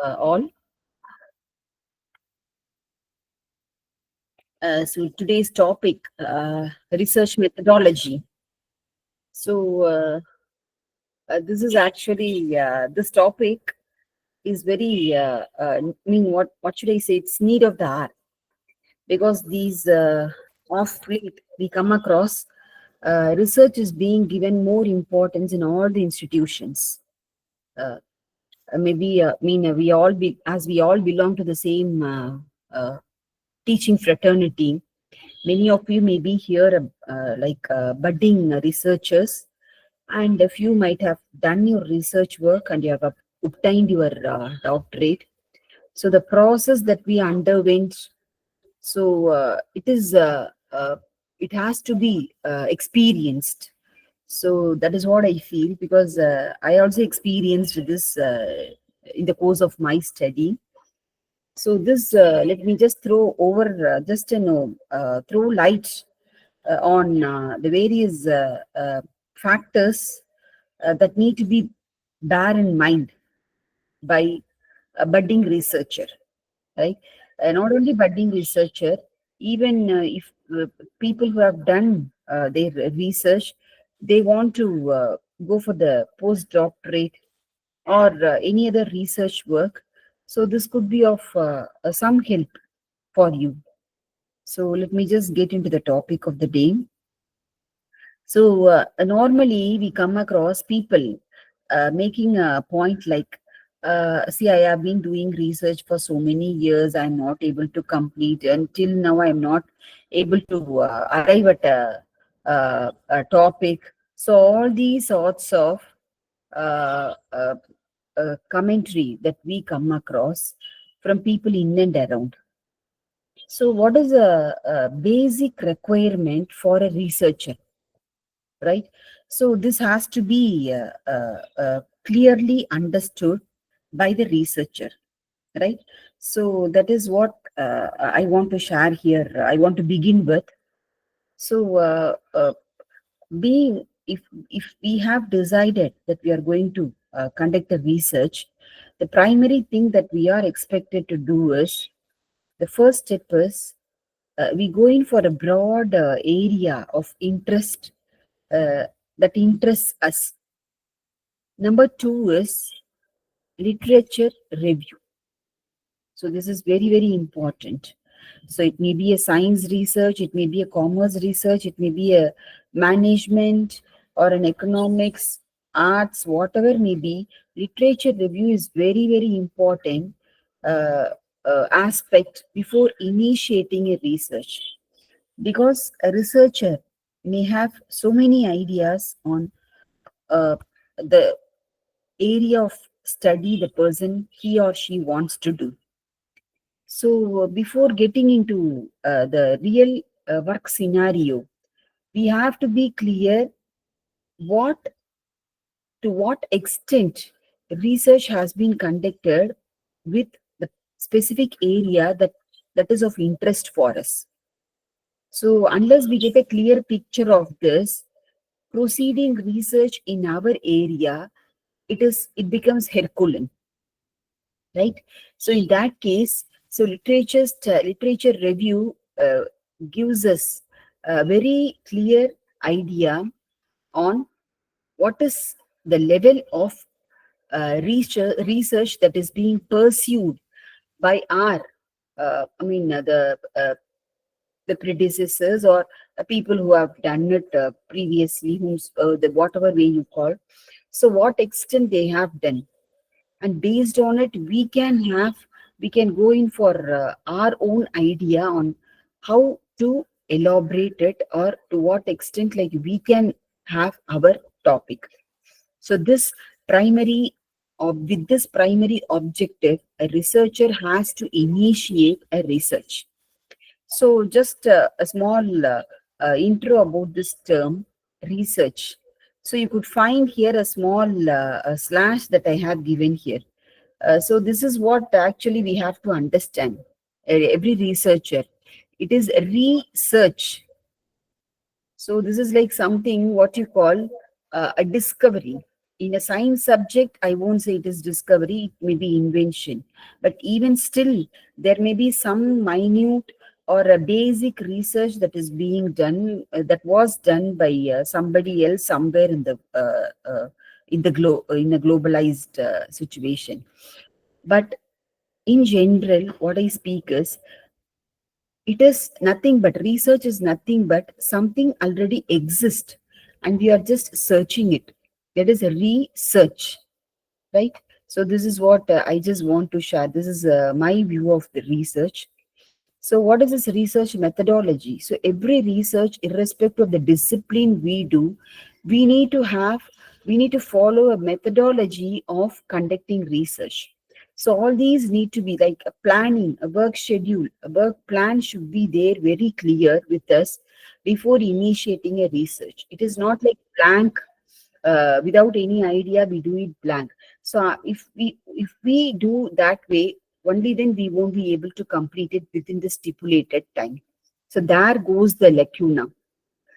all. So today's topic, research methodology. So this is actually this topic is very what should I say? It's need of the hour because these off late we come across research is being given more importance in all the institutions. Uh, maybe we all be as we all belong to the same teaching fraternity. Many of you may be here budding researchers, and a few might have done your research work and you have obtained your doctorate. So the process that we underwent, so it has to be experienced. So that is what I feel because I also experienced this in the course of my study. So this let me just throw over just throw light on the various factors that need to be bear in mind by a budding researcher, right? Not only budding researcher, even if people who have done their research, they want to go for the postdoctorate or any other research work. So this could be of some help for you. So let me just get into the topic of the day. So normally we come across people making a point like, see, I have been doing research for so many years. I'm not able to complete until now. I'm not able to arrive at a topic. So all these sorts of uh, uh, commentary that we come across from people in and around. So what is a basic requirement for a researcher? Right? So this has to be clearly understood by the researcher, right? So that is what I want to share here. I want to begin with. So being if we have decided that we are going to conduct a research, the primary thing that we are expected to do is the first step is we go in for a broad area of interest uh, that interests us. Number two is literature review. So this is very, very important. So it may be a science research, it may be a commerce research, it may be a management or an economics, arts, whatever may be. Literature review is very, very important uh, aspect before initiating a research, because a researcher may have so many ideas on the area of study the person he or she wants to do. So, before getting into the real work scenario, we have to be clear what to what extent research has been conducted with the specific area that is of interest for us. So, unless we get a clear picture of this, proceeding research in our area, it becomes Herculean, right? So in that case, so literature review gives us a very clear idea on what is the level of research that is being pursued by our the predecessors or people who have done it previously, whom's the whatever way you call. So what extent they have done, and based on it we can go in for our own idea on how to elaborate it, or to what extent like we can have our topic. So this primary with this primary objective, a researcher has to initiate a research. So just a small intro about this term research. So you could find here a small slash that I have given here. So this is what actually we have to understand. Every researcher, it is research. So this is like something what you call a discovery. In a science subject, I won't say it is discovery, it may be invention, but even still there may be some minute or a basic research that is being done, that was done by somebody else somewhere in a globalized situation. But in general, what I speak is, it is nothing but research is nothing but something already exists and we are just searching it. That is a research, right? So this is what I just want to share. This is my view of the research. So what is this research methodology? So every research, irrespective of the discipline we do, we need to have, we need to follow a methodology of conducting research. So all these need to be like a planning, a work schedule, a work plan should be there very clear with us before initiating a research. It is not like blank, without any idea we do it blank. So if we do that way, only then we won't be able to complete it within the stipulated time. So there goes the lacuna.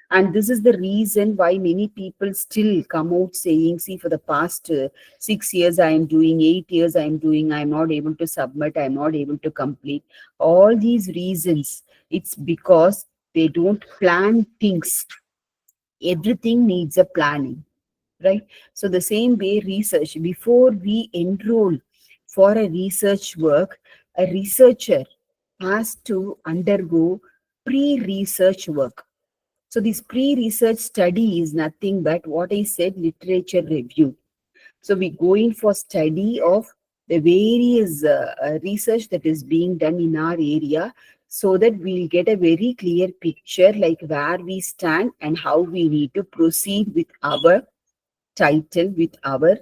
And this is the reason why many people still come out saying, see, for the past 6 years I am doing, 8 years I am doing, I am not able to submit, I am not able to complete. All these reasons, it's because they don't plan things. Everything needs a planning, right? So the same way research, before we enroll for a research work, a researcher has to undergo pre-research work. So this pre-research study is nothing but what I said, literature review. So we go in for study of the various research that is being done in our area, so that we'll get a very clear picture like where we stand and how we need to proceed with our title, with our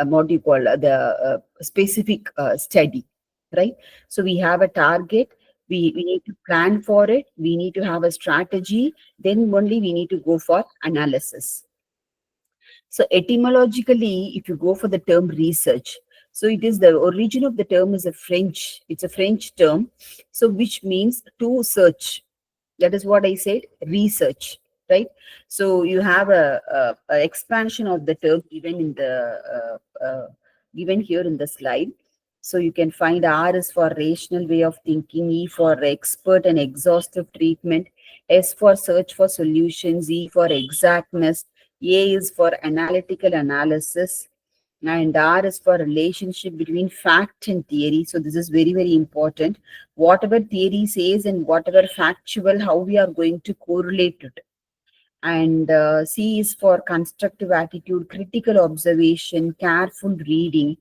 what do you call the specific study, right? So we have a target, we need to plan for it, we need to have a strategy, then only we need to go for analysis. So etymologically, if you go for the term research, so it is the origin of the term is a French, it's a French term, so which means to search. That is what I said, research, right? So you have a expansion of the term given in the given here in the slide. So you can find R is for rational way of thinking, E for expert and exhaustive treatment, S for search for solutions, E for exactness, A is for analytical analysis, and R is for relationship between fact and theory. So this is very, very important. Whatever theory says and whatever factual, how we are going to correlate it. And C is for constructive attitude, critical observation, careful reading.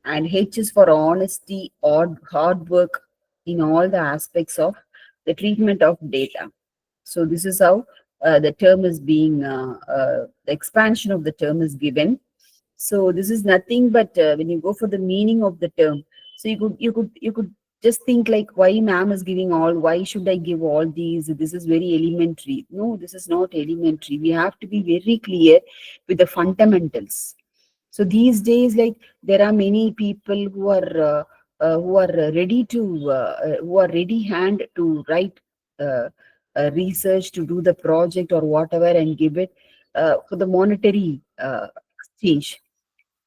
And H is for honesty or hard work in all the aspects of the treatment of data. So this is how the term is being, the expansion of the term is given. So this is nothing but when you go for the meaning of the term, so you could just think like, why ma'am is giving all, why should I give all these? This is very elementary. No, this is not elementary. We have to be very clear with the fundamentals. So these days, like there are many people who are ready to who are ready hand to write research, to do the project or whatever and give it for the monetary exchange.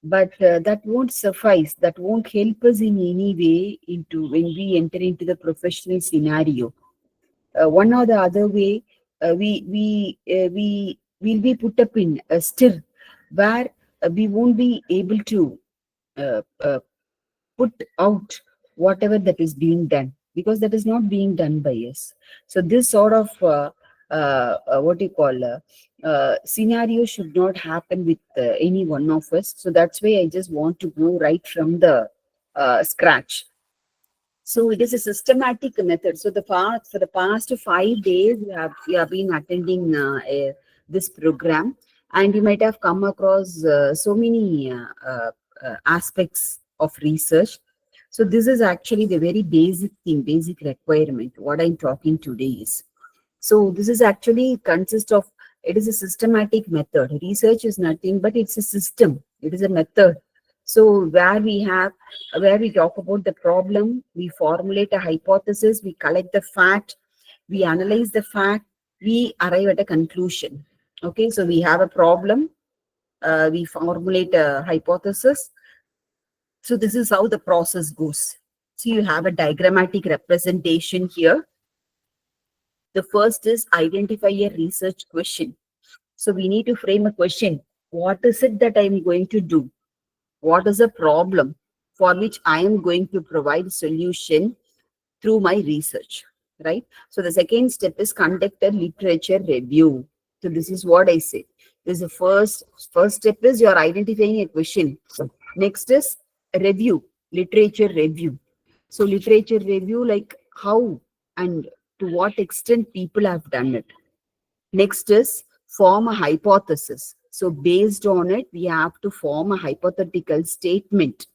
But that won't suffice, that won't help us in any way into when we enter into the professional scenario. One or the other way, we will be put up in a stir where we won't be able to uh, uh, put out whatever that is being done, because that is not being done by us. So this sort of what do you call scenario should not happen with any one of us. So that's why I just want to go right from the scratch. So it is a systematic method. So the past for the past 5 days, we have been attending this program, and you might have come across so many aspects of research. So this is actually the very basic thing, basic requirement. What I'm talking today is, so this is actually consists of, it is a systematic method. Research is nothing but it's a system. It is a method. So where we talk about the problem, we formulate a hypothesis, we collect the fact, we analyze the fact, we arrive at a conclusion. Okay, so we have a problem, We formulate a hypothesis. So this is how the process goes. So you have a diagrammatic representation here. The first is identify a research question. So we need to frame a question. What is it that I'm going to do? What is a problem for which I am going to provide solution through my research, right? So the second step is conduct a literature review. So this is what I say. This is the first step is you are identifying a question. Next is review, literature review. So literature review, like how and to what extent people have done it. Next is form a hypothesis. So based on it, we have to form a hypothetical statement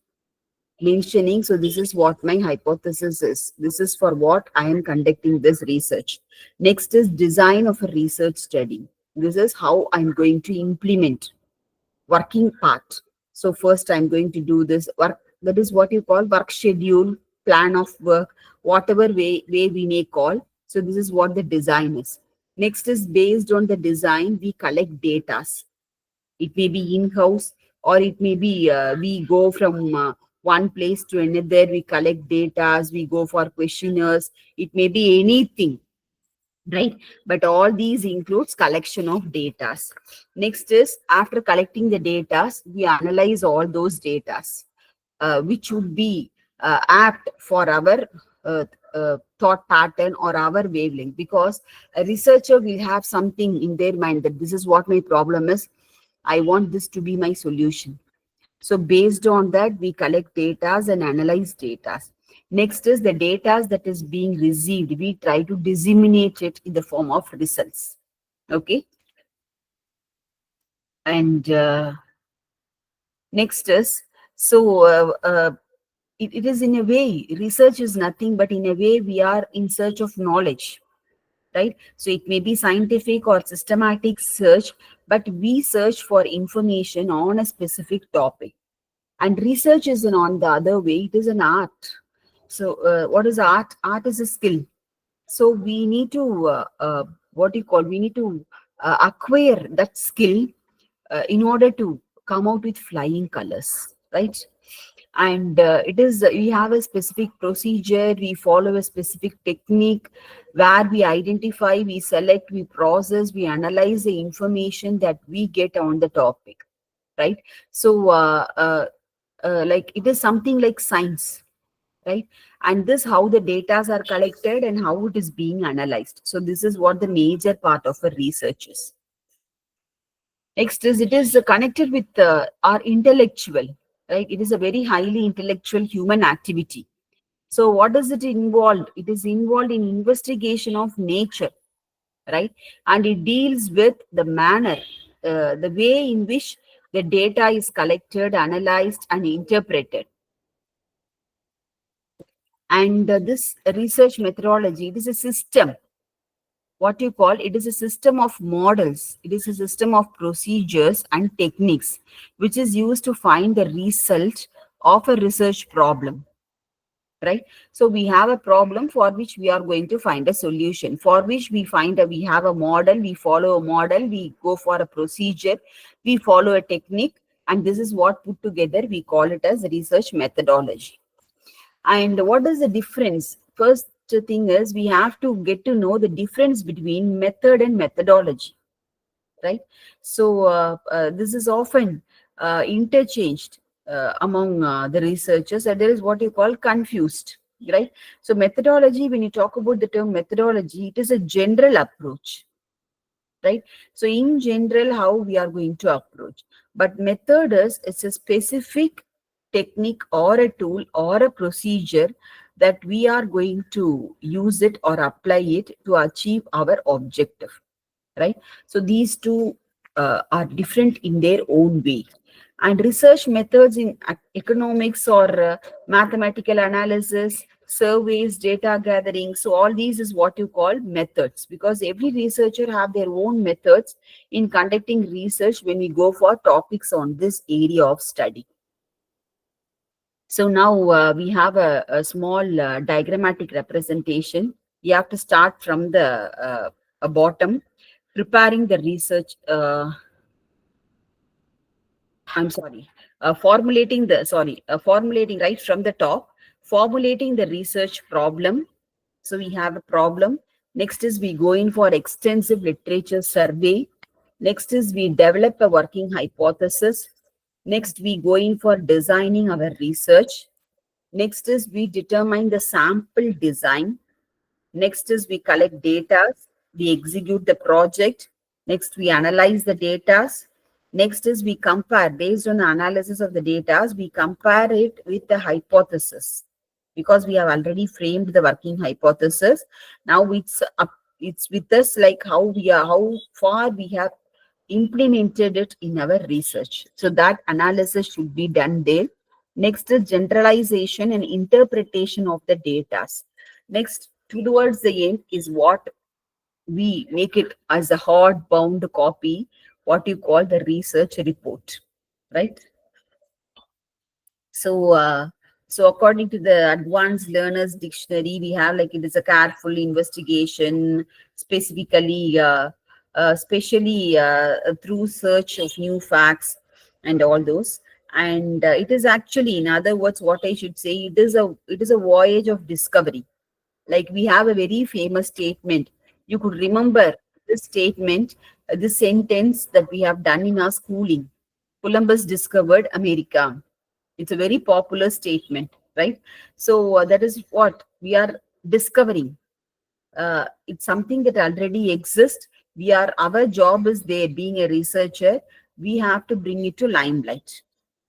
mentioning, so this is what my hypothesis is. This is for what I am conducting this research. Next is design of a research study. This is how I'm going to implement working part. So first I'm going to do this work. That is what you call work schedule, plan of work, whatever way we may call. So this is what the design is. Next is based on the design, we collect data. It may be in-house, or it may be we go from one place to another, we collect data, we go for questionnaires. It may be anything, right? But all these includes collection of data. Next is after collecting the data, we analyze all those data, which would be apt for our uh, thought pattern or our wavelength, because a researcher will have something in their mind that this is what my problem is. I want this to be my solution. So based on that, we collect data and analyze data. Next is the data that is being received. We try to disseminate it in the form of results. Okay. And next is, so it is in a way, research is nothing but in a way we are in search of knowledge, right? So it may be scientific or systematic search, but we search for information on a specific topic. And research is an on the other way, it is an art. So what is art? Art is a skill. So we need to what you call, we need to acquire that skill in order to come out with flying colors, right? And it is, we have a specific procedure, we follow a specific technique where we identify, we select, we process, we analyze the information that we get on the topic, right? So like it is something like science, right? And this how the data are collected and how it is being analyzed. So this is what the major part of a research is. Next is it is connected with our intellectual, right? It is a very highly intellectual human activity. So what does it involve? It is involved in investigation of nature, right? And it deals with the manner, the way in which the data is collected, analyzed, and interpreted. And this research methodology, it is a system. What you call, it is a system of models. It is a system of procedures and techniques which is used to find the result of a research problem, right? So we have a problem for which we are going to find a solution, for which we have a model, we follow a model, we go for a procedure, we follow a technique, and this is what put together we call it as research methodology. And what is the difference? First thing is we have to get to know the difference between method and methodology, right? So this is often interchanged among the researchers, and there is what you call confused, right? So methodology, when you talk about the term methodology, it is a general approach, right? So in general, how we are going to approach. But method is, it's a specific technique or a tool or a procedure that we are going to use it or apply it to achieve our objective, right? So these two are different in their own way. And research methods in economics or mathematical analysis, surveys, data gathering, so all these is what you call methods, because every researcher have their own methods in conducting research when we go for topics on this area of study. So now we have a small diagrammatic representation. You have to start from the uh, bottom, preparing the research. I'm sorry, formulating right from the top, formulating the research problem. So we have a problem. Next is we go in for extensive literature survey. Next is we develop a working hypothesis. Next, we go in for designing our research. Next is we determine the sample design. Next is we collect data, we execute the project. Next, we analyze the data. Next is we compare, based on the analysis of the data, we compare it with the hypothesis, because we have already framed the working hypothesis. Now it's up, it's with us, like how far we have implemented it in our research. So that analysis should be done there. Next is generalization and interpretation of the data. Next, towards the end is what we make it as a hard bound copy, what you call the research report, right? So, so according to the Advanced Learners Dictionary, we have like it is a careful investigation, specifically, especially through search of new facts and all those. And it is actually, in other words, what I should say, it is a voyage of discovery. Like we have a very famous statement. You could remember this statement, this sentence that we have done in our schooling. Columbus discovered America. It's a very popular statement, right? So that is what we are discovering. It's something that already exists. Our job is there, being a researcher, we have to bring it to limelight,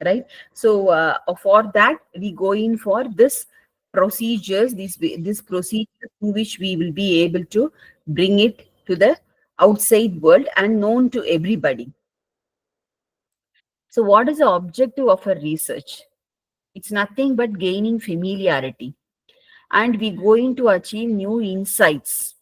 right? So for that, we go in for this procedure through which we will be able to bring it to the outside world and known to everybody. So what is the objective of a research? It's nothing but gaining familiarity, and we going to achieve new insights.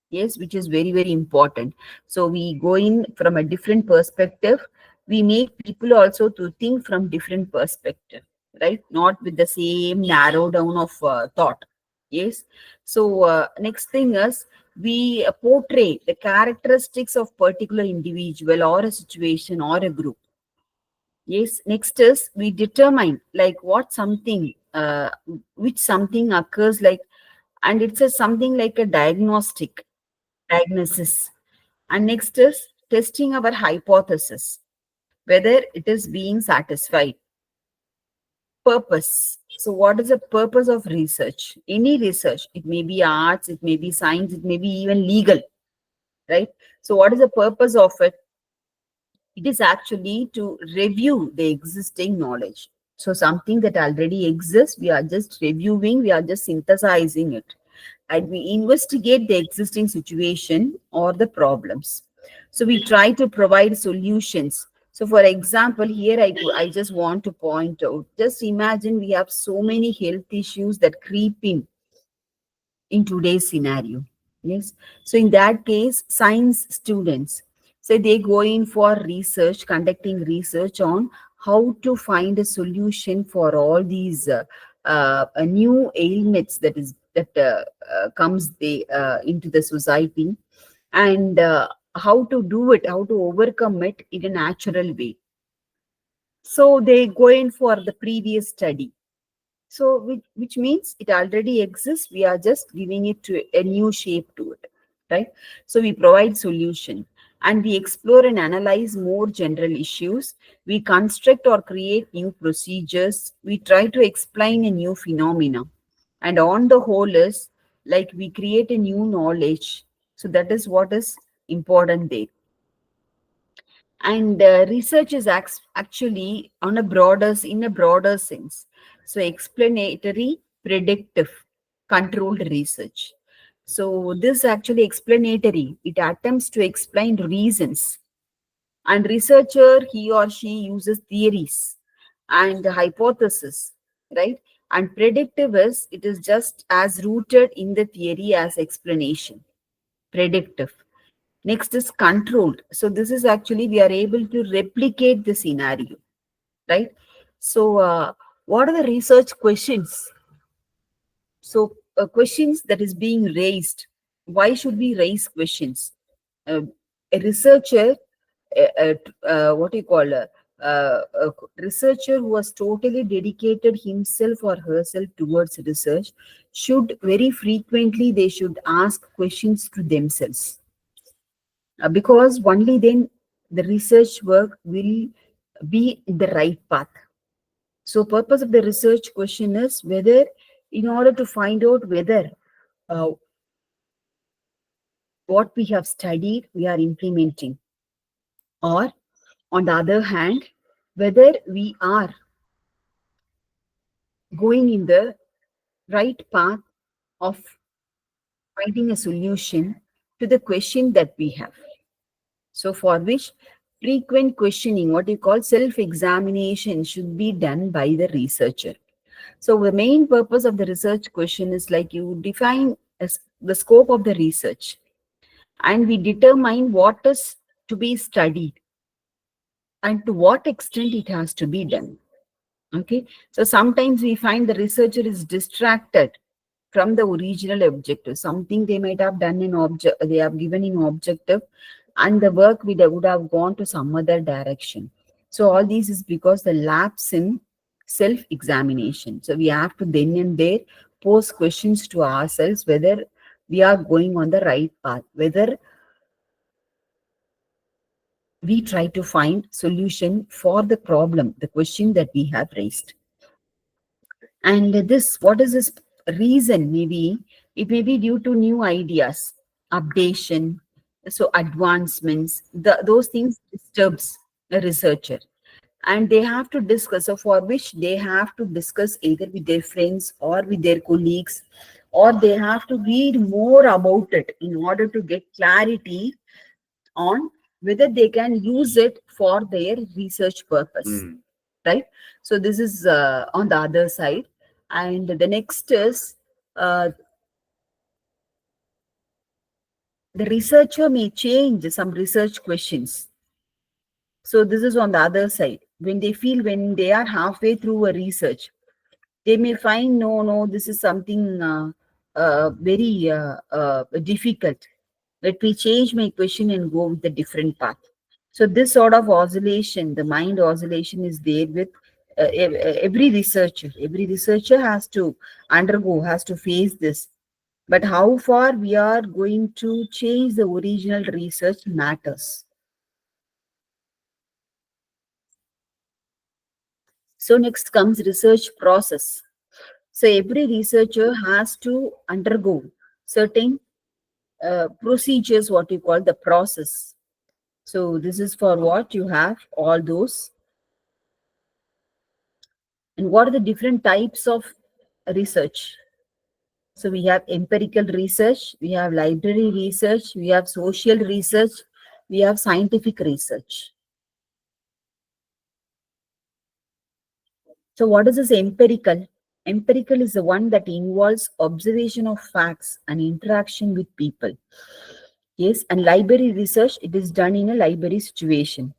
Yes, which is very, very important. So we go in from a different perspective. We make people also to think from different perspective, right? Not with the same narrow down of thought. Yes. So next thing is we portray the characteristics of particular individual or a situation or a group. Yes, next is we determine like what something, which something occurs like, and it's a something like a diagnosis. And next is testing our hypothesis, whether it is being satisfied. Purpose. So, what is the purpose of research? Any research, it may be arts, it may be science, it may be even legal, right? So, what is the purpose of it? It is actually to review the existing knowledge. So something that already exists, we are just reviewing, we are just synthesizing it. And we investigate the existing situation or the problems. So we try to provide solutions. So for example, here I just want to point out, just imagine we have so many health issues that creep in today's scenario. Yes. So in that case, science students, say they go in for research, conducting research on how to find a solution for all these new ailments that comes into the society, and how to do it, how to overcome it in a natural way. So they go in for the previous study, so which means it already exists. We are just giving it to a new shape to it, right? So we provide solution, and we explore and analyze more general issues. We construct or create new procedures. We try to explain a new phenomena. And on the whole is like we create a new knowledge. So that is what is important there. And research is actually on a in a broader sense. So explanatory, predictive, controlled research. So this actually explanatory, it attempts to explain reasons, and researcher, he or she uses theories and hypothesis, right? And predictive is, it is just as rooted in the theory as explanation. Predictive. Next is controlled. So this is actually we are able to replicate the scenario, right? So what are the research questions? So questions that is being raised. Why should we raise questions? A researcher, what do you call, a researcher who has totally dedicated himself or herself towards research should very frequently they should ask questions to themselves. Because only then the research work will be in the right path. So purpose of the research question is whether, in order to find out whether uh, what we have studied we are implementing, or on the other hand, whether we are going in the right path of finding a solution to the question that we have. So, for which frequent questioning, what you call self examination, should be done by the researcher. So, the main purpose of the research question is like you define the scope of the research and we determine what is to be studied and to what extent it has to be done. Okay, so sometimes we find the researcher is distracted from the original objective. Something they might have done in object, they have given in objective, and the work would have gone to some other direction. So all this is because the lapse in self-examination. So we have to then and there pose questions to ourselves whether we are going on the right path, whether we try to find solution for the problem, the question that we have raised. And this, what is this reason? Maybe it may be due to new ideas, updation, so advancements. Those things disturbs a researcher, and they have to discuss. So for which they have to discuss either with their friends or with their colleagues, or they have to read more about it in order to get clarity on whether they can use it for their research purpose. Right, so this is on the other side. And the next is uh, the researcher may change some research questions. So this is on the other side. When they feel, when they are halfway through a research, they may find, no, this is something very difficult. Let me change my question and go with a different path. So this sort of oscillation, the mind oscillation, is there with every researcher. Every researcher has to undergo, has to face this. But how far we are going to change the original research matters. So next comes research process. So every researcher has to undergo certain procedures, what you call the process. So this is for what you have all those. And what are the different types of research? So we have empirical research, we have library research, we have social research, we have scientific research. So what is this empirical? Empirical is the one that involves observation of facts and interaction with people. Yes, and library research, it is done in a library situation.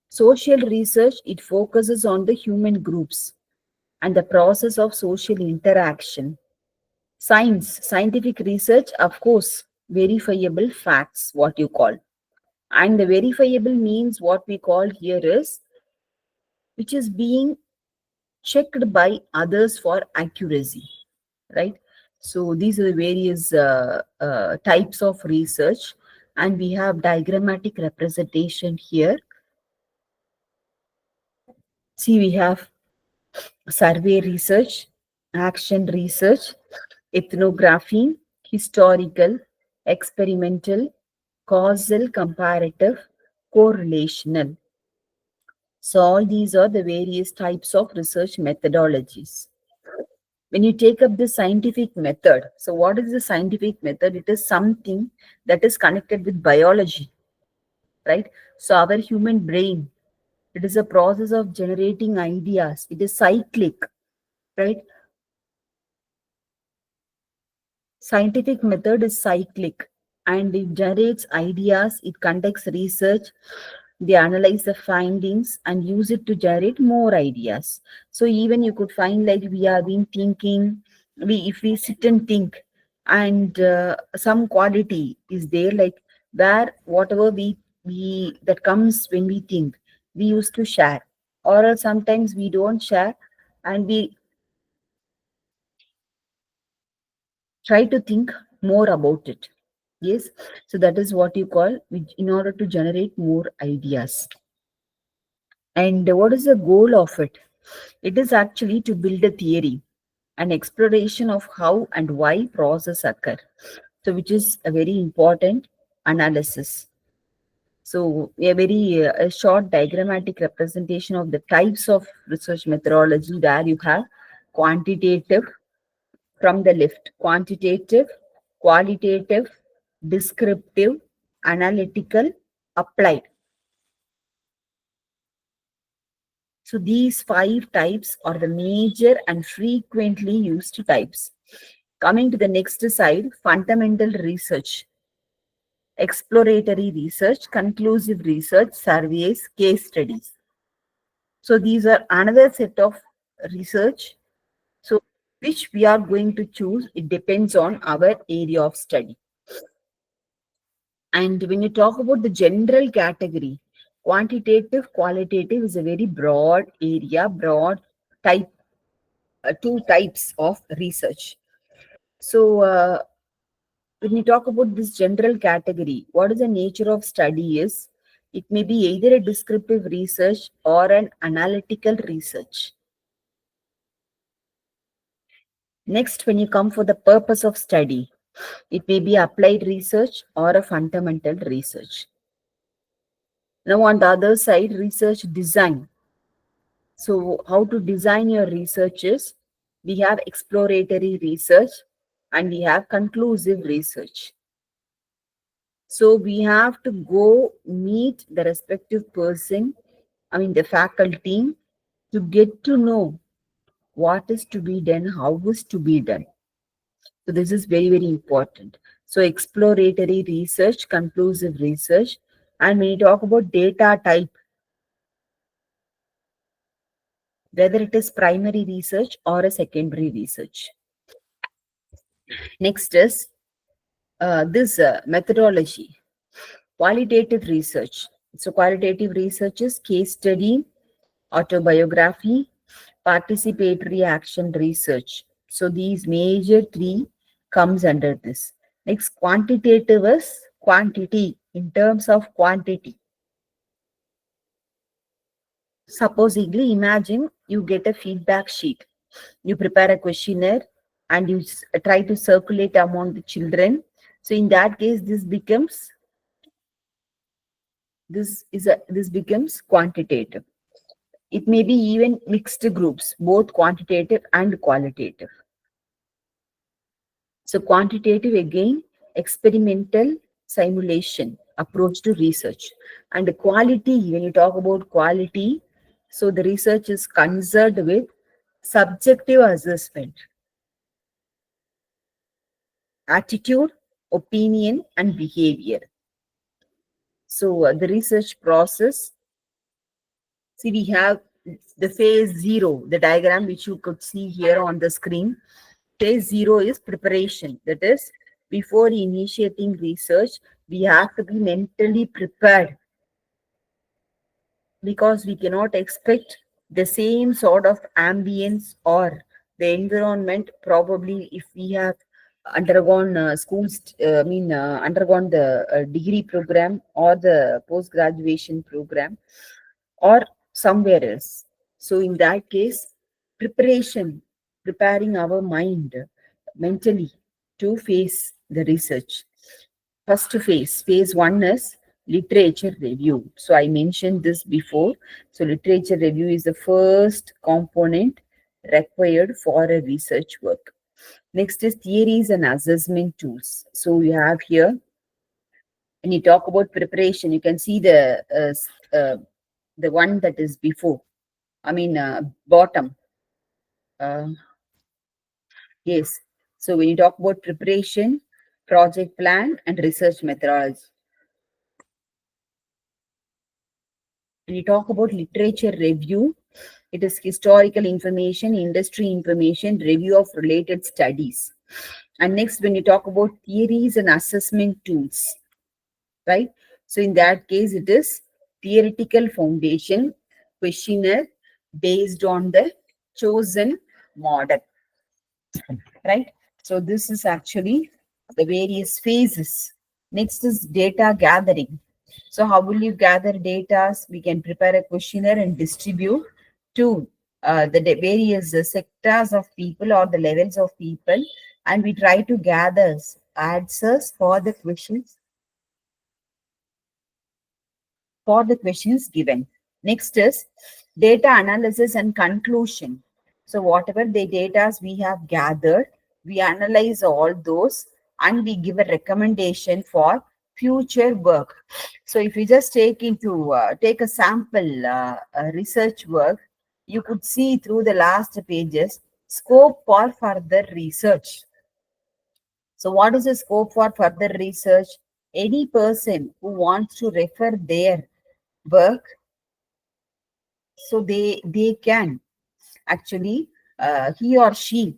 Social research, it focuses on the human groups and the process of social interaction. Scientific research, of course, verifiable facts, what you call. And the verifiable means what we call here is, which is being checked by others for accuracy, right? So these are the various types of research, and we have diagrammatic representation here. See, we have survey research, action research, ethnography, historical, experimental, causal, comparative, correlational. So all these are the various types of research methodologies. When you take up the scientific method, so what is the scientific method? It is something that is connected with biology, right? So our human brain, it is a process of generating ideas. It is cyclic, right? Scientific method is cyclic and it generates ideas, it conducts research, they analyze the findings and use it to generate more ideas. So even you could find like we have been thinking, if we sit and think, and some quality is there, like where whatever we that comes when we think, we used to share. or else sometimes we don't share and we try to think more about it. Yes, so that is what you call in order to generate more ideas. And what is the goal of it? It is actually to build a theory, an exploration of how and why process occur. So, which is a very important analysis. So, a very a short diagrammatic representation of the types of research methodology where you have quantitative from the left, quantitative, qualitative, descriptive, analytical, applied. So these five types are the major and frequently used types. Coming to the next side, fundamental research, exploratory research, conclusive research, surveys, case studies. So these are another set of research. So which we are going to choose, it depends on our area of study. And when you talk about the general category, quantitative, qualitative is a very broad area, broad type, two types of research. So, when you talk about this general category, what is the nature of study is, it may be either a descriptive research or an analytical research. Next, when you come for the purpose of study, it may be applied research or a fundamental research. Now, on the other side, research design. So, how to design your research is, we have exploratory research and we have conclusive research. So we have to go meet the respective person, I mean the faculty, to get to know what is to be done, how is to be done. So this is very, very important. So exploratory research, conclusive research, and when you talk about data type, whether it is primary research or a secondary research. Next is this methodology, qualitative research. So qualitative research is case study, autobiography, participatory action research. So these major three comes under this. Next, quantitative is quantity in terms of quantity. Supposedly, imagine you get a feedback sheet. You prepare a questionnaire and you try to circulate among the children. So in that case, this becomes quantitative. It may be even mixed groups, both quantitative and qualitative. So quantitative again, experimental simulation approach to research. And quality, when you talk about quality, so the research is concerned with subjective assessment, attitude, opinion, and behavior. So the research process, see we have the phase zero, the diagram which you could see here on the screen. Phase zero is preparation. That is, before initiating research, we have to be mentally prepared because we cannot expect the same sort of ambience or the environment. Probably, if we have undergone undergone the degree program or the post graduation program or somewhere else. So, in that case, preparation, preparing our mind mentally to face the research. First phase one is literature review. So, I mentioned this before. So, literature review is the first component required for a research work. Next is theories and assessment tools. So, you have here, when you talk about preparation, you can see the one that is before. Bottom. Uh, yes. So when you talk about preparation, project plan, and research methodology. When you talk about literature review, it is historical information, industry information, review of related studies. And next, when you talk about theories and assessment tools, right? So in that case, it is theoretical foundation, questionnaire, based on the chosen model, right? So this is actually the various phases. Next is data gathering. So how will you gather data? We can prepare a questionnaire and distribute to the various sectors of people or the levels of people, and we try to gather answers for the questions given. Next is data analysis and conclusion. So whatever the data we have gathered, we analyze all those and we give a recommendation for future work. So if you just take a sample research work, you could see through the last pages scope for further research. So what is the scope for further research? Any person who wants to refer their work, so they can actually he or she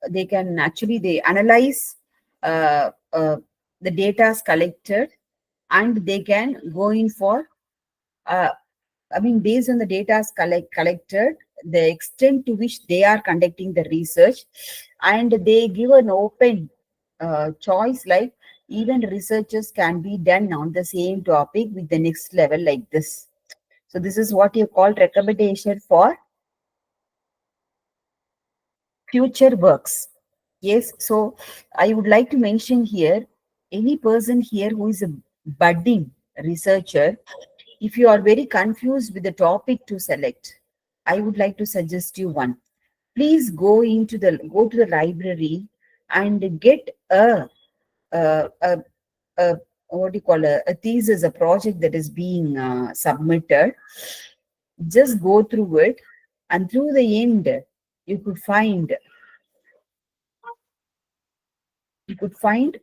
they can actually they analyze the data collected, and they can go in for uh, I mean, based on the data collected, the extent to which they are conducting the research, and they give an open choice, like even researchers can be done on the same topic with the next level like this. So this is what you call recommendation for future works. Yes, so I would like to mention here, any person here who is a budding researcher, if you are very confused with the topic to select, I would like to suggest you one. Please go to the library and get a what do you call a thesis, a project that is being submitted. Just go through it, and through the end, you could find you could find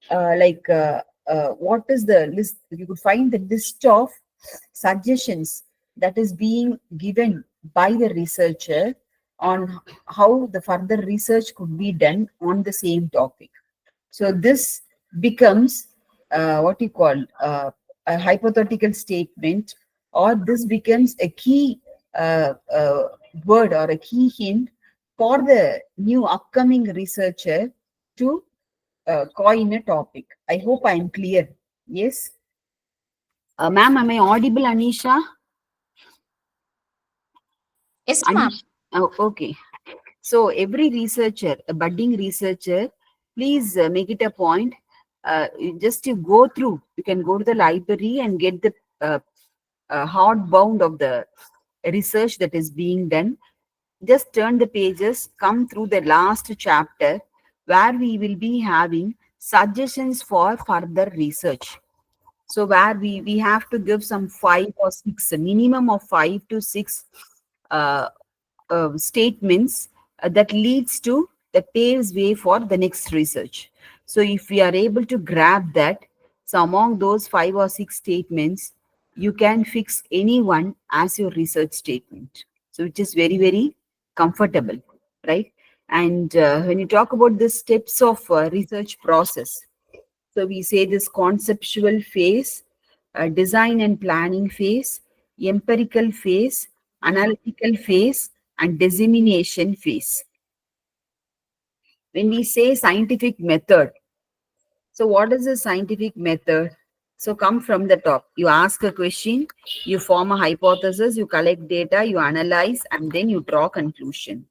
what is the list. You could find the list of suggestions that is being given by the researcher on how the further research could be done on the same topic. So this becomes what you call a hypothetical statement, or this becomes a key word or a key hint for the new upcoming researcher to coin a topic. I hope I am clear. Yes. Ma'am, am I audible, Anisha? Yes, ma'am. Anish? Oh, okay. So every researcher, a budding researcher, please make it a point. Just to go through, you can go to the library and get the hard bound of the research that is being done. Just turn the pages, come through the last chapter where we will be having suggestions for further research. So where we have to give some five or six, a minimum of 5 to 6 uh, statements that leads to that paves way for the next research. So if we are able to grab that, so among those 5 or 6 statements, you can fix any one as your research statement. So which is very, very comfortable, right? And when you talk about the steps of research process, so we say this conceptual phase, design and planning phase, empirical phase, analytical phase, and dissemination phase. When we say scientific method, so what is the scientific method? So come from the top. You ask a question, you form a hypothesis, you collect data, you analyze, and then you draw conclusion.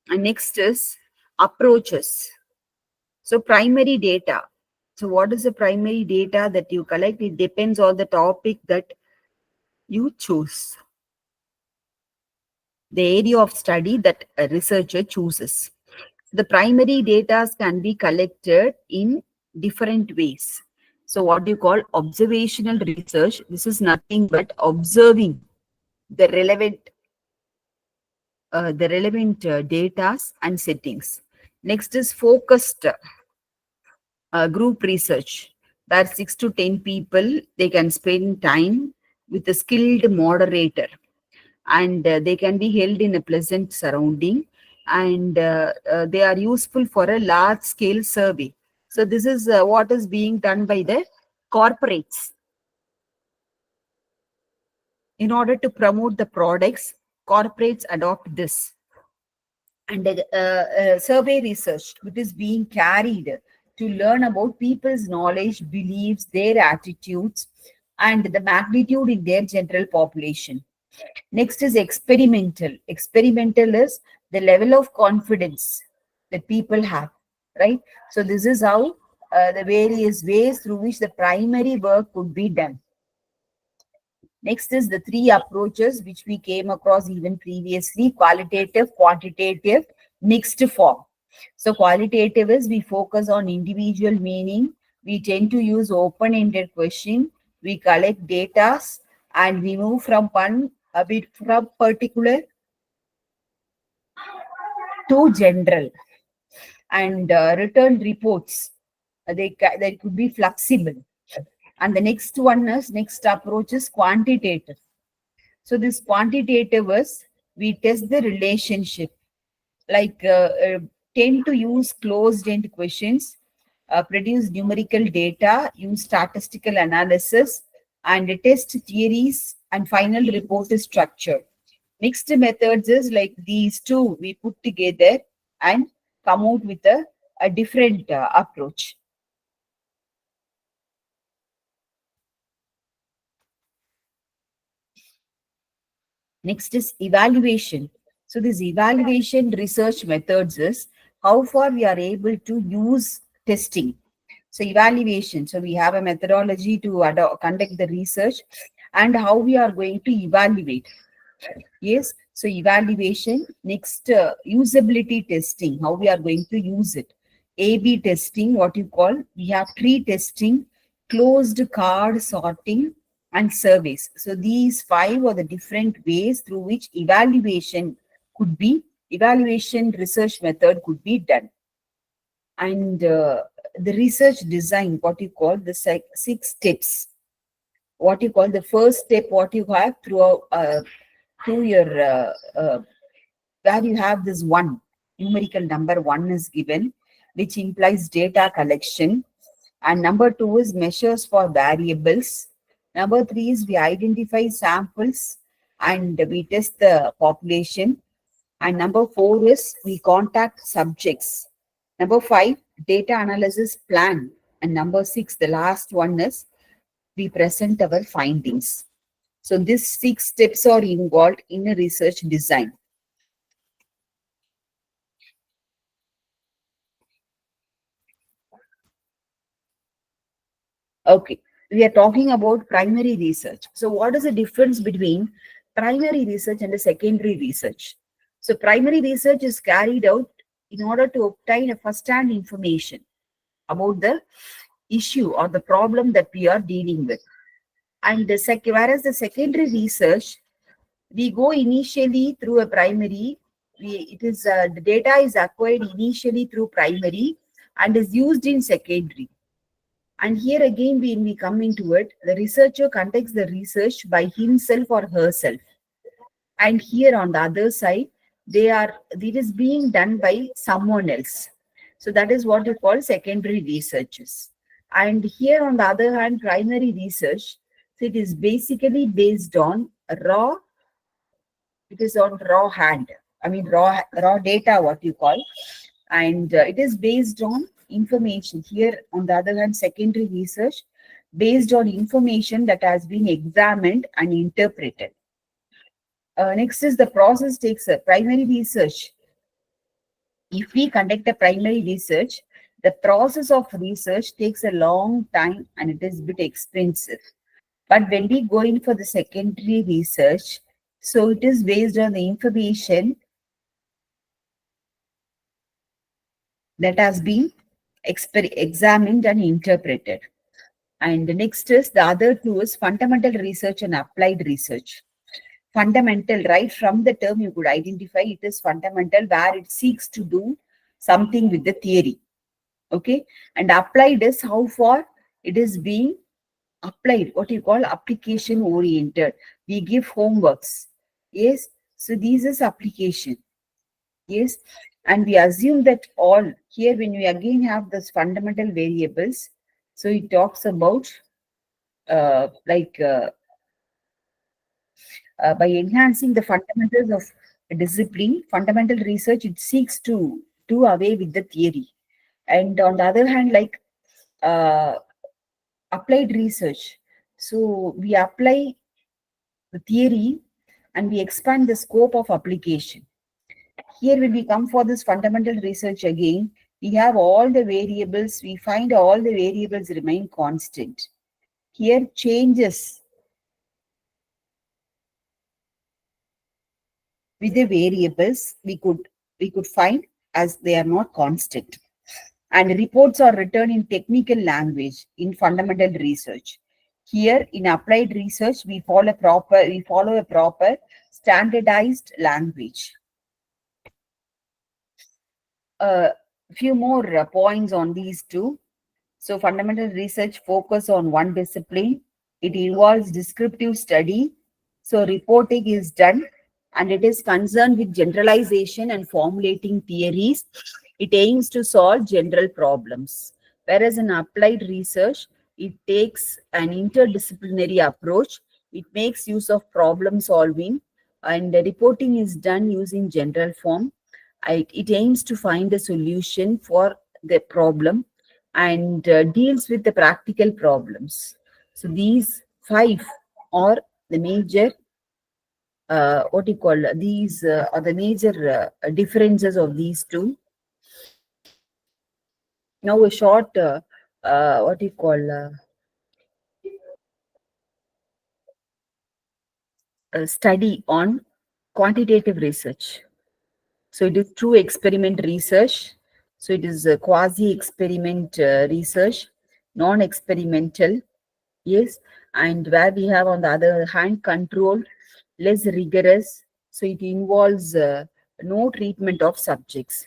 And next is approaches. So primary data. So what is the primary data that you collect? It depends on the topic that you choose, the area of study that a researcher chooses. The primary data can be collected in different ways. So what do you call observational research? This is nothing but observing the relevant data and settings. Next is focused group research, where 6 to 10 people they can spend time with a skilled moderator, and they can be held in a pleasant surrounding, and they are useful for a large scale survey. So this is what is being done by the corporates In order to promote the products, corporates adopt this. And survey research, which is being carried to learn about people's knowledge, beliefs, their attitudes, and the magnitude in their general population. Next is experimental. Experimental is the level of confidence that people have, right? So this is how the various ways through which the primary work could be done. Next is the three approaches which we came across even previously: qualitative, quantitative, mixed form. So qualitative is we focus on individual meaning. We tend to use open-ended question. We collect data and we move from one a bit from particular to general, and return reports. They could be flexible. And the next one is next approach is quantitative. So this quantitative is we test the relationship, like tend to use closed-end questions, produce numerical data, use statistical analysis, and test theories, and final report is structured. Mixed methods is like these two we put together and come out with a different approach. Next is evaluation. So this evaluation research methods is how far we are able to use testing. So evaluation. So we have a methodology to conduct the research and how we are going to evaluate. Yes. So evaluation. Next, usability testing. How we are going to use it. A/B testing. What you call? We have tree testing, closed card sorting, and surveys. So these five are the different ways through which evaluation research method could be done. And the research design, what you call the six steps. What you call the first step, what you have through your where you have this one numerical number one is given, which implies data collection, and number two is measures for variables. Number three is we identify samples and we test the population. And number four is we contact subjects. Number five, data analysis plan. And number six, the last one is we present our findings. So these six steps are involved in a research design. Okay, we are talking about primary research. So what is the difference between primary research and the secondary research? So primary research is carried out in order to obtain a first-hand information about the issue or the problem that we are dealing with. And whereas the secondary research, we go initially through a primary. The data is acquired initially through primary and is used in secondary. And here again, when we come into it, the researcher conducts the research by himself or herself. And here on the other side, it is being done by someone else. So that is what you call secondary researches. And here on the other hand, primary research, so it is basically based on raw, it is on raw hand. I mean raw data, what you call, and it is based on information. Here on the other hand, secondary research based on information that has been examined and interpreted. Next is the process takes a primary research. If we conduct a primary research, the process of research takes a long time and it is a bit expensive. But when we go in for the secondary research, so it is based on the information that has been examined and interpreted. And the next is the other two is fundamental research and applied research. Fundamental, right from the term you could identify it is fundamental, where it seeks to do something with the theory. Okay, and applied is how far it is being applied, what you call application oriented. We give homeworks. Yes, so this is application. Yes, and we assume that all here when we again have this fundamental variables, so it talks about like By enhancing the fundamentals of discipline, fundamental research, it seeks to do away with the theory. And on the other hand, like uh, applied research, so we apply the theory and we expand the scope of application. Here, when we come for this fundamental research again, we have all the variables, we find all the variables remain constant. Here, changes with the variables we could find as they are not constant. And reports are written in technical language in fundamental research. Here, in applied research, we follow a proper standardized language. A few more points on these two. So fundamental research focus on one discipline. It involves descriptive study. So reporting is done and it is concerned with generalization and formulating theories. It aims to solve general problems. Whereas in applied research, it takes an interdisciplinary approach. It makes use of problem solving and the reporting is done using general form. It aims to find a solution for the problem and deals with the practical problems. So these five are the major, what you call, these are the major differences of these two. Now a short, what you call, study on quantitative research. So it is true experiment research. So it is quasi-experiment research, non-experimental. Yes, and where we have on the other hand control, less rigorous. So it involves no treatment of subjects.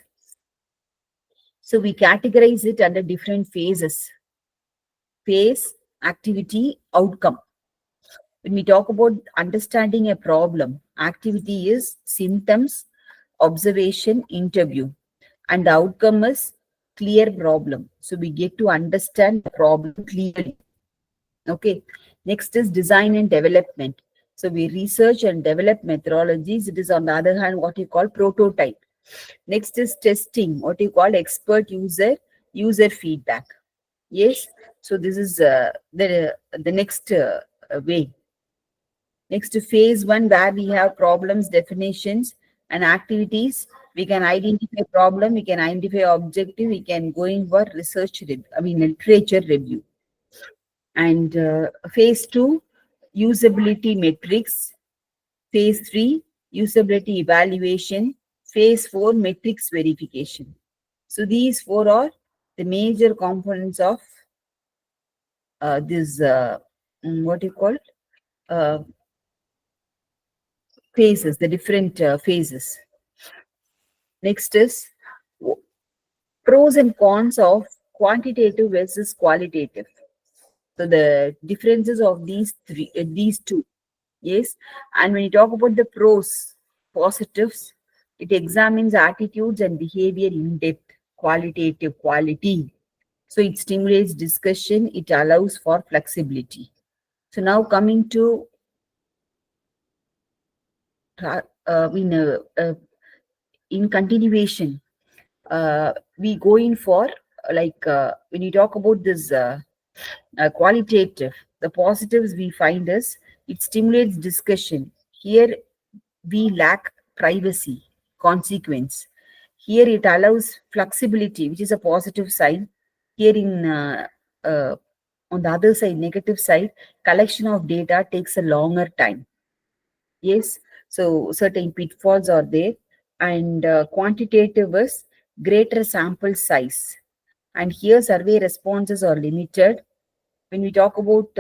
So we categorize it under different phases: phase, activity, outcome. When we talk about understanding a problem, activity is symptoms, observation, interview, and the outcome is clear problem. So we get to understand the problem clearly. Okay. Next is design and development. So we research and develop methodologies. It is on the other hand what you call prototype. Next is testing, what you call expert user feedback. Yes. So this is the next way. Next to phase one, where we have problems, definitions, and activities. We can identify problem, we can identify objective, we can go in for literature review. And phase two, usability metrics. Phase three, usability evaluation. Phase four, metrics verification. So these four are the major components of this, what you call, uh, phases, the different phases. Next is pros and cons of quantitative versus qualitative. So the differences of these two. Yes. And when you talk about the pros, positives, it examines attitudes and behavior in depth, qualitative quality. So it stimulates discussion, it allows for flexibility. So now coming to uh, uh, in, uh, uh, in continuation, we go in for when you talk about this qualitative, the positives we find is it stimulates discussion. Here we lack privacy, consequence. Here it allows flexibility, which is a positive side. Here uh, on the other side, negative side, collection of data takes a longer time. Yes, so certain pitfalls are there, and quantitative is greater sample size. And here survey responses are limited. When we talk about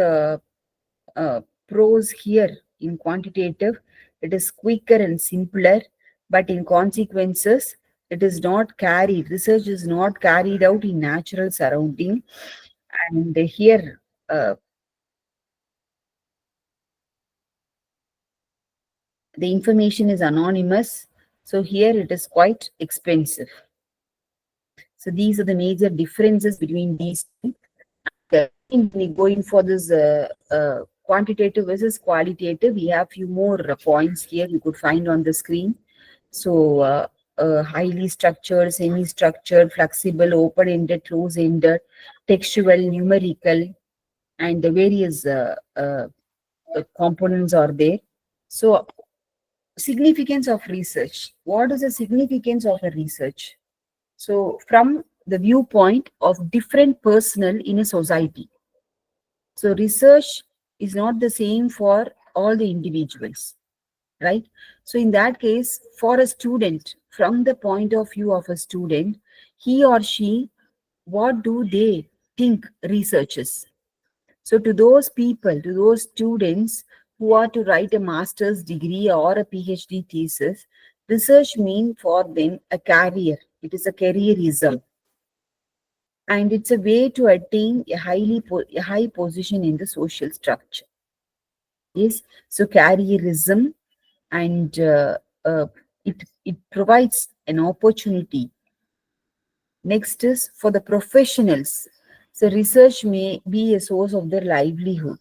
uh, pros here in quantitative, it is quicker and simpler, but in consequences, it is not carried. Research is not carried out in natural surrounding, and here the information is anonymous. So here it is quite expensive. So these are the major differences between these two. Again, when we go in for this quantitative versus qualitative. We have few more points here you could find on the screen. So, highly structured, semi-structured, flexible, open-ended, close-ended, textual, numerical, and the various components are there. So, significance of research. What is the significance of a research? So, from the viewpoint of different personnel in a society. So, research is not the same for all the individuals, right? So, in that case, for a student, from the point of view of a student, he or she, what do they think research is? So, to those people, to those students who are to write a master's degree or a PhD thesis, research means for them a career. It is a careerism, and it's a way to attain a high position in the social structure. Yes, so careerism, and it provides an opportunity. Next is for the professionals. So research may be a source of their livelihood.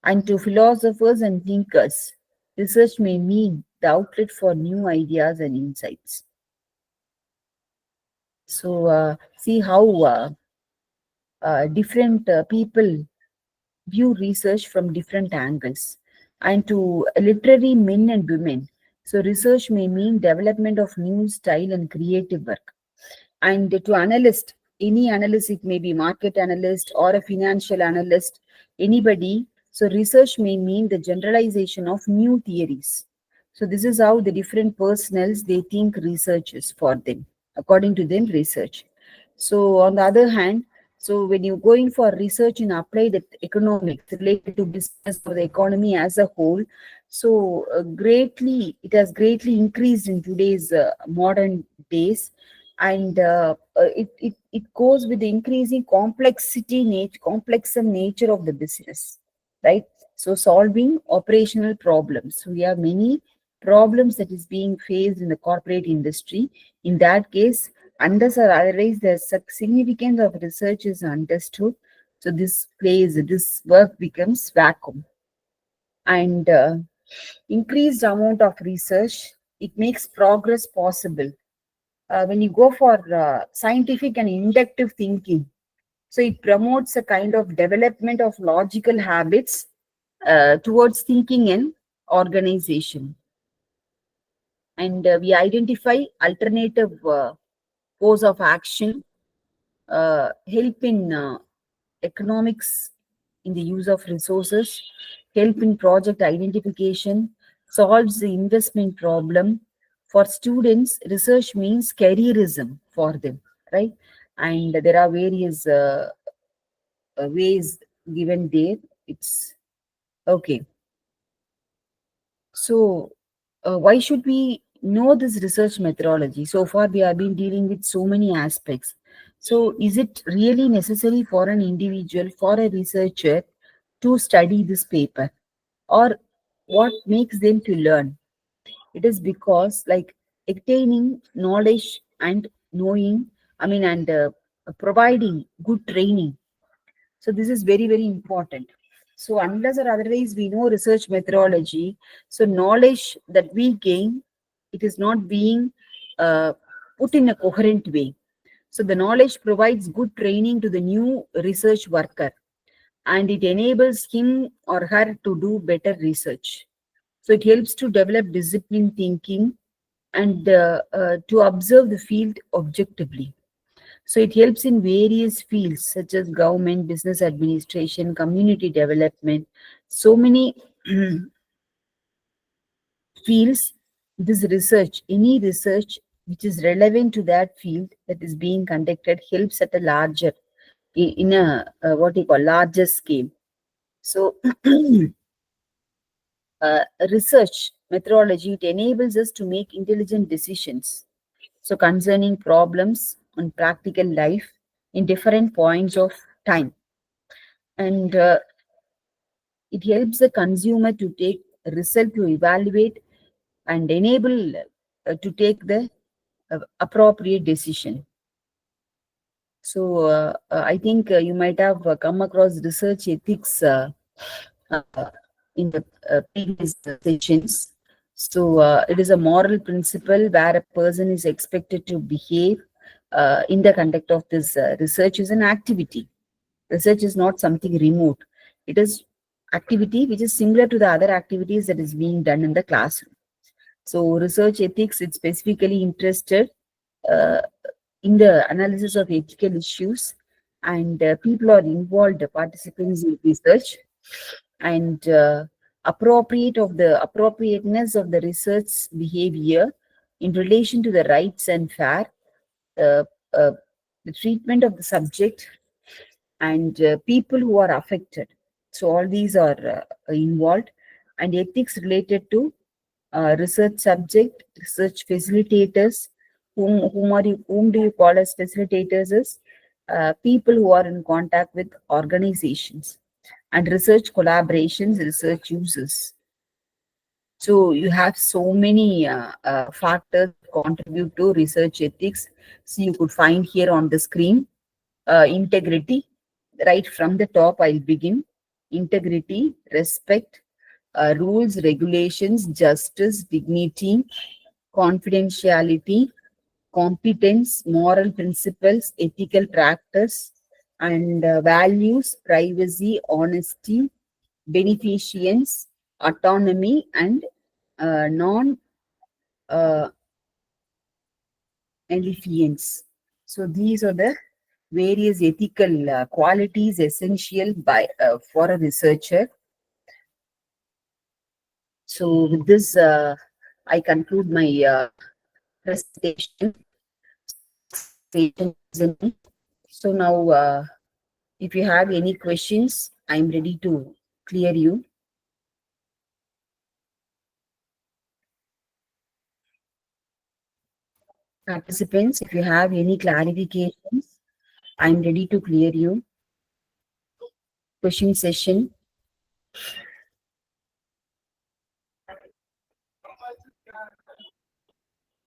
And to philosophers and thinkers, research may mean the outlet for new ideas and insights. So, see how different people view research from different angles. And to literary men and women, so research may mean development of new style and creative work. And to analyst, any analyst, it may be market analyst or a financial analyst, anybody. So research may mean the generalization of new theories. So this is how the different personnels they think research is for them, according to them research. So on the other hand, so when you're going for research in applied economics related to business or the economy as a whole, so greatly it has greatly increased in today's modern days, and it goes with the increasing complex and nature of the business, right? So solving operational problems, so we have many problems that is being faced in the corporate industry. In that case, unless or otherwise the significance of research is understood, so this work becomes vacuum. And increased amount of research, it makes progress possible. When you go for scientific and inductive thinking, so it promotes a kind of development of logical habits towards thinking and organization. And we identify alternative course of action, help in economics in the use of resources, help in project identification, solves the investment problem. For students, research means careerism for them, right? And there are various ways given there. It's okay. So, why should we know this research methodology? So far, we have been dealing with so many aspects. So, is it really necessary for an individual, for a researcher, to study this paper? Or what makes them to learn? It is because, like, attaining knowledge and knowing, and providing good training, so this is very, very important. So unless or otherwise we know research methodology, so knowledge that we gain, it is not being uh, put in a coherent way. So the knowledge provides good training to the new research worker, and it enables him or her to do better research. So it helps to develop disciplined thinking and to observe the field objectively. So it helps in various fields such as government, business administration, community development. So many fields, this research, any research which is relevant to that field that is being conducted helps at a larger, in a what you call larger scale. So research methodology, it enables us to make intelligent decisions. So concerning problems on practical life in different points of time. And it helps the consumer to take result to evaluate and enable to take the appropriate decision. So I think you might have come across research ethics in the previous sessions. So, it is a moral principle where a person is expected to behave in the conduct of this research is an activity. Research is not something remote. It is activity which is similar to the other activities that is being done in the classroom. So, research ethics is specifically interested uh, in the analysis of ethical issues, and people are involved, participants in research, and appropriateness of the research behavior in relation to the rights and fair uh, uh, the treatment of the subject and people who are affected. So all these are involved, and ethics related to research subject, research facilitators. Whom do you call as facilitators? Is people who are in contact with organizations, and research collaborations, research users. So you have so many factors that contribute to research ethics. So you could find here on the screen integrity. Right from the top, I'll begin. Integrity, respect, rules, regulations, justice, dignity, confidentiality, competence, moral principles, ethical practice, and values, privacy, honesty, beneficence, autonomy, and non uh, maleficence. So these are the various ethical qualities essential for a researcher. So with this, I conclude my presentation. So now, if you have any questions, I'm ready to clear you. Participants, if you have any clarifications, I'm ready to clear you. Question session.